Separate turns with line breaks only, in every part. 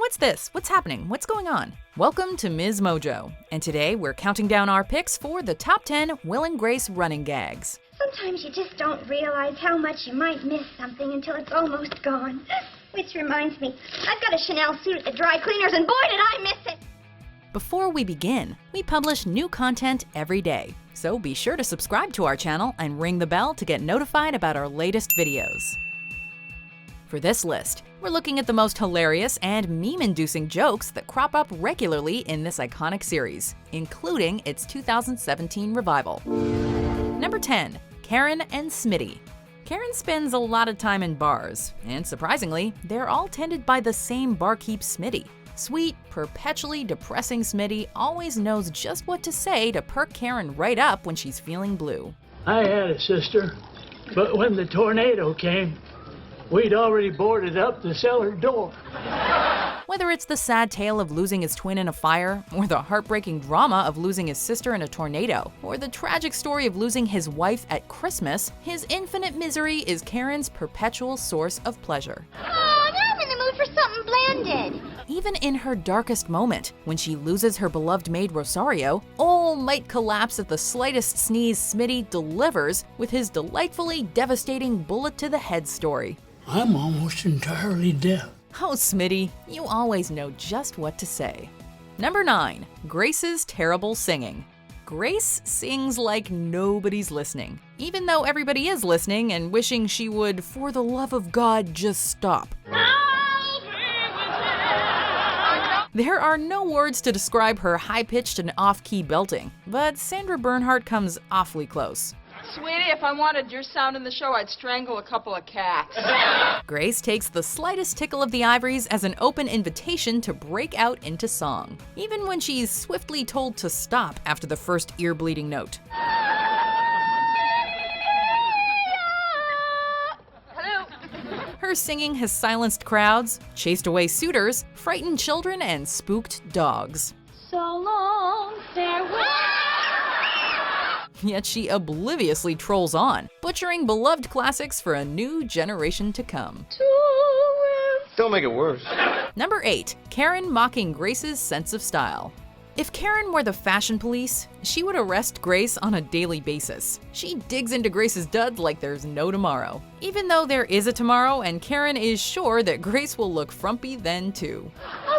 what's this? What's happening? What's going on? Welcome to MsMojo, and today we're counting down our picks for the top 10 Will and Grace running gags.
Sometimes you just don't realize how much you might miss something until it's almost gone. Which reminds me, I've got a Chanel suit at the dry cleaners, and boy did I miss it!
Before we begin, we publish new content every day, so be sure to subscribe to our channel and ring the bell to get notified about our latest videos. For this list, we're looking at the most hilarious and meme-inducing jokes that crop up regularly in this iconic series, including its 2017 revival. Number 10. Karen and Smitty. Karen spends a lot of time in bars, and surprisingly, they're all tended by the same barkeep Smitty. Sweet, perpetually depressing Smitty always knows just what to say to perk Karen right up when she's feeling blue.
I had a sister, but when the tornado came, we'd already boarded up the cellar door.
Whether it's the sad tale of losing his twin in a fire, or the heartbreaking drama of losing his sister in a tornado, or the tragic story of losing his wife at Christmas, his infinite misery is Karen's perpetual source of pleasure.
Oh, now I'm in the mood for something blended.
Even in her darkest moment, when she loses her beloved maid Rosario, all might collapse at the slightest sneeze Smitty delivers with his delightfully devastating bullet-to-the-head story.
I'm almost entirely deaf.
Oh, Smitty, you always know just what to say. Number 9. Grace's terrible singing. Grace sings like nobody's listening, even though everybody is listening and wishing she would, for the love of God, just stop. There are no words to describe her high-pitched and off-key belting, but Sandra Bernhardt comes awfully close.
Sweetie, if I wanted your sound in the show, I'd strangle a couple of cats.
Grace takes the slightest tickle of the ivories as an open invitation to break out into song, even when she's swiftly told to stop after the first ear-bleeding note. Her singing has silenced crowds, chased away suitors, frightened children, and spooked dogs.
So long, farewell.
Yet she obliviously trolls on, butchering beloved classics for a new generation to come.
Don't make it worse.
Number 8. Karen mocking Grace's sense of style. If Karen were the fashion police, she would arrest Grace on a daily basis. She digs into Grace's duds like there's no tomorrow, even though there is a tomorrow and Karen is sure that Grace will look frumpy then too.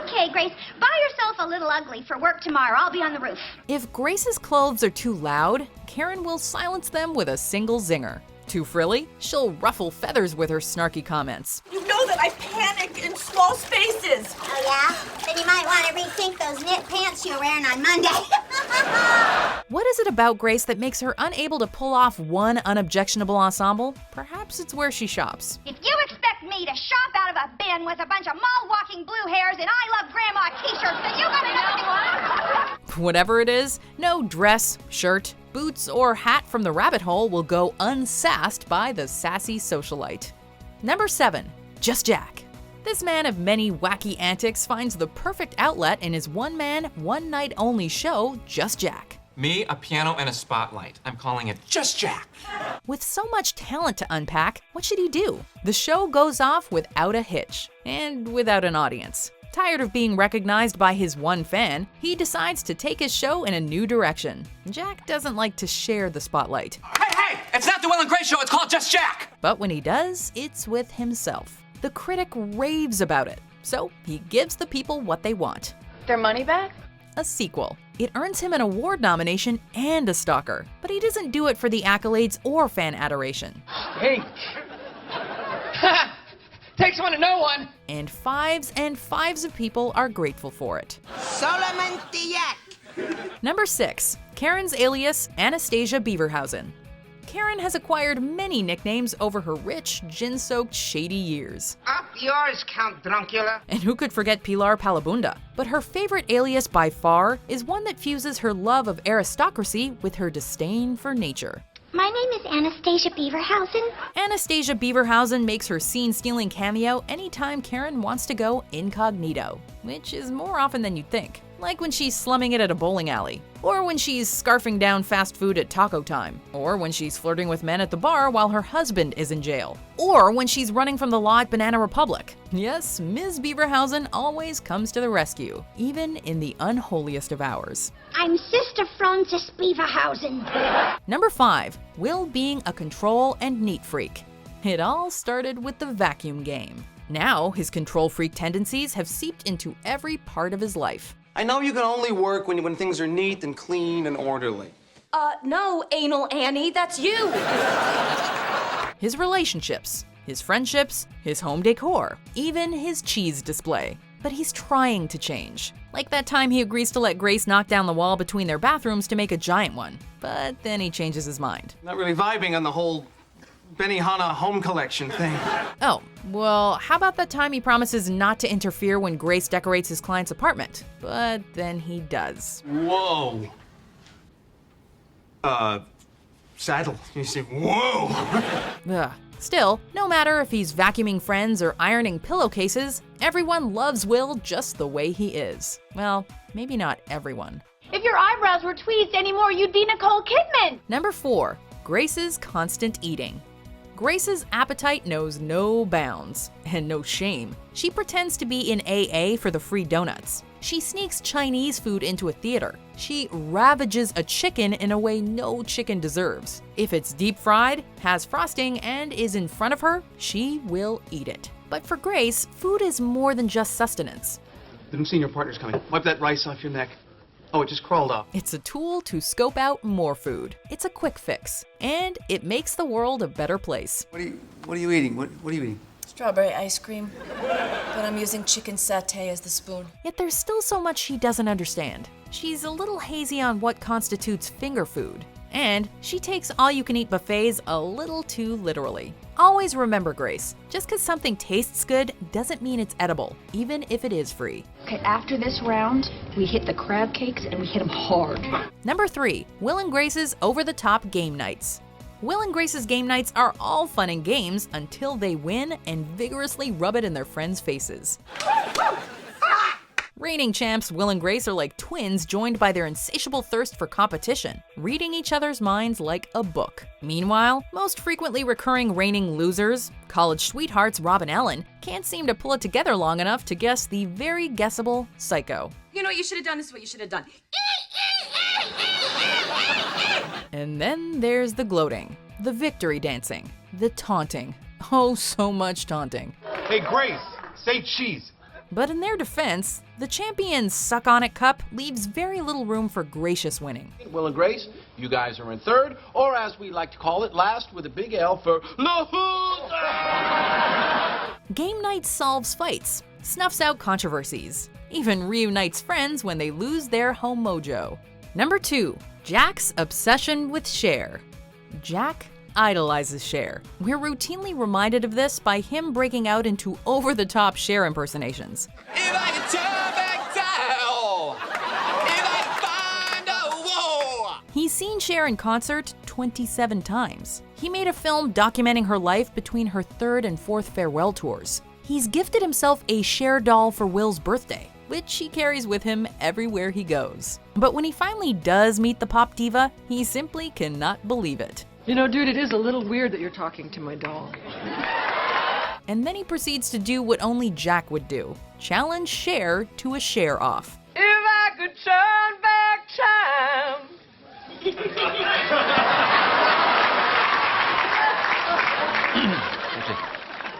Okay, Grace, buy yourself a little ugly for work tomorrow. I'll be on the roof.
If Grace's clothes are too loud, Karen will silence them with a single zinger. Too frilly, she'll ruffle feathers with her snarky comments.
You know that I panic in small spaces.
Oh, yeah? Then you might want to rethink those knit pants you're wearing on Monday.
What is it about Grace that makes her unable to pull off one unobjectionable ensemble? Perhaps it's where she shops.
If you expect me to shop out of a bin with a bunch of mall-walking blue hairs and I Love Grandma t-shirts, then you gotta know.
Whatever it is, no dress, shirt, boots, or hat from the rabbit hole will go unsassed by the sassy socialite. Number 7. Just Jack. This man of many wacky antics finds the perfect outlet in his one-man, one-night-only show, Just Jack.
Me, a piano, and a spotlight. I'm calling it Just Jack.
With so much talent to unpack, what should he do? The show goes off without a hitch, and without an audience. Tired of being recognized by his one fan, he decides to take his show in a new direction. Jack doesn't like to share the spotlight.
Hey! It's not the Will and Grace show, it's called Just Jack!
But when he does, it's with himself. The critic raves about it, so he gives the people what they want.
Their money back?
A sequel. It earns him an award nomination and a stalker, but he doesn't do it for the accolades or fan adoration.
Hey! Takes one to know one!
And fives of people are grateful for it.
Solamente yak.
Number 6. Karen's alias, Anastasia Beaverhausen. Karen has acquired many nicknames over her rich, gin-soaked, shady years.
Up yours, Count Druncula.
And who could forget Pilar Palabunda? But her favorite alias by far is one that fuses her love of aristocracy with her disdain for nature.
My name is Anastasia Beaverhausen.
Anastasia Beaverhausen makes her scene-stealing cameo anytime Karen wants to go incognito, which is more often than you'd think. like when she's slumming it at a bowling alley, or when she's scarfing down fast food at taco time, or when she's flirting with men at the bar while her husband is in jail, or when she's running from the law at Banana Republic. Yes, Ms. Beaverhausen always comes to the rescue, even in the unholiest of hours.
I'm Sister Frances Beaverhausen.
Number 5. Will being a control and neat freak. It all started with the vacuum game. Now, his control freak tendencies have seeped into every part of his life.
I know you can only work when things are neat and clean and orderly.
No, Anal Annie, that's you.
His relationships, his friendships, his home decor, even his cheese display. But he's trying to change. Like that time he agrees to let Grace knock down the wall between their bathrooms to make a giant one. But then he changes his mind.
Not really vibing on the whole Benihana home collection thing.
Oh, well, how about that time he promises not to interfere when Grace decorates his client's apartment? But then he does.
Whoa. Saddle. You say, whoa.
Ugh. Still, no matter if he's vacuuming friends or ironing pillowcases, everyone loves Will just the way he is. Well, maybe not everyone.
If your eyebrows were tweezed anymore, you'd be Nicole Kidman.
Number 4. Grace's constant eating. Grace's appetite knows no bounds and no shame. She pretends to be in AA for the free donuts. She sneaks Chinese food into a theater. She ravages a chicken in a way no chicken deserves. If it's deep fried, has frosting, and is in front of her, she will eat it. But for Grace, food is more than just sustenance.
Didn't see your partner's coming. Wipe that rice off your neck. Oh, it just crawled off.
It's a tool to scope out more food. It's a quick fix, and it makes the world a better place.
What are you eating? What are you eating?
Strawberry ice cream, but I'm using chicken satay as the spoon.
Yet there's still so much she doesn't understand. She's a little hazy on what constitutes finger food, and she takes all-you-can-eat buffets a little too literally. Always remember, Grace, just because something tastes good doesn't mean it's edible, even if it is free.
Okay, after this round, we hit the crab cakes and we hit them hard.
Number 3. Will and Grace's over-the-top game nights. Will and Grace's game nights are all fun and games until they win and vigorously rub it in their friends' faces. Reigning champs Will and Grace are like twins joined by their insatiable thirst for competition, reading each other's minds like a book. Meanwhile, most frequently recurring reigning losers, college sweethearts Rob and Ellen, can't seem to pull it together long enough to guess the very guessable Psycho.
You know what you should have done? This is what you should have done.
And then there's the gloating, the victory dancing, the taunting. Oh, so much taunting.
Hey, Grace, say cheese.
But in their defense, the champion's suck-on-it cup leaves very little room for gracious winning.
Will and Grace, you guys are in third, or as we like to call it, last with a big L for loser.
Game night solves fights, snuffs out controversies, even reunites friends when they lose their home mojo. Number 2. Jack's obsession with Cher. Jack idolizes Cher. We're routinely reminded of this by him breaking out into over-the-top Cher impersonations.
If I could turn back time, if I could find a war.
He's seen Cher in concert 27 times. He made a film documenting her life between her 3rd and 4th farewell tours. He's gifted himself a Cher doll for Will's birthday, which he carries with him everywhere he goes. But when he finally does meet the pop diva, he simply cannot believe it.
You know, dude, it is a little weird that you're talking to my doll.
And then he proceeds to do what only Jack would do, challenge Cher to a Cher-off.
If I could turn back time.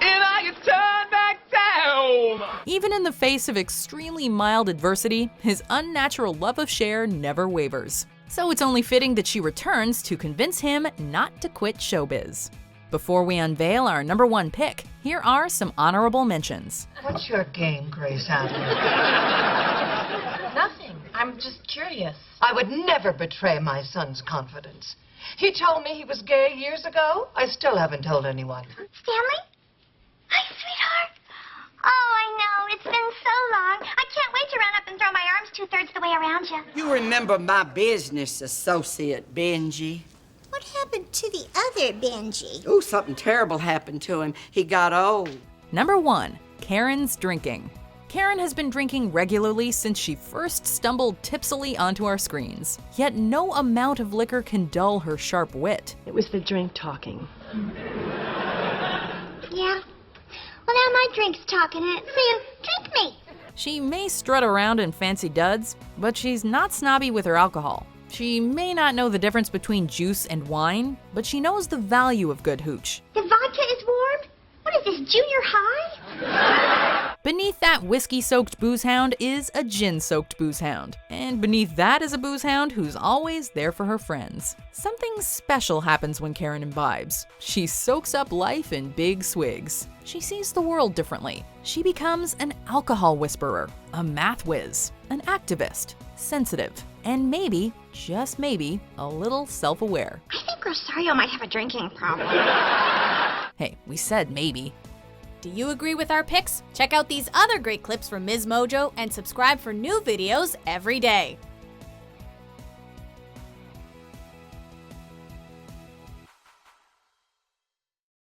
If I could turn back time.
Even in the face of extremely mild adversity, his unnatural love of Cher never wavers. So it's only fitting that she returns to convince him not to quit showbiz. Before we unveil our number 1 pick, here are some honorable mentions.
What's your game, Grace Adler?
Nothing. I'm just curious.
I would never betray my son's confidence. He told me he was gay years ago. I still haven't told anyone.
Stanley? Hi, sweetheart. Oh, I know. It's been so long. I can't wait to run up and throw my arms 2/3 the way around you.
You remember my business associate, Benji?
What happened to the other Benji?
Ooh, something terrible happened to him. He got old.
Number 1. Karen's drinking. Karen has been drinking regularly since she first stumbled tipsily onto our screens. Yet no amount of liquor can dull her sharp wit.
It was the drink talking.
Yeah? Well, now my drink's talking and it's saying, drink me.
She may strut around in fancy duds, but she's not snobby with her alcohol. She may not know the difference between juice and wine, but she knows the value of good hooch.
The vodka is warm? What is this, junior high?
Beneath that whiskey-soaked booze hound is a gin-soaked booze hound. And beneath that is a booze hound who's always there for her friends. Something special happens when Karen imbibes. She soaks up life in big swigs. She sees the world differently. She becomes an alcohol whisperer, a math whiz, an activist, sensitive, and maybe, just maybe, a little self-aware.
I think Rosario might have a drinking problem.
Hey, we said maybe.
Do you agree with our picks? Check out these other great clips from MsMojo and subscribe for new videos every day.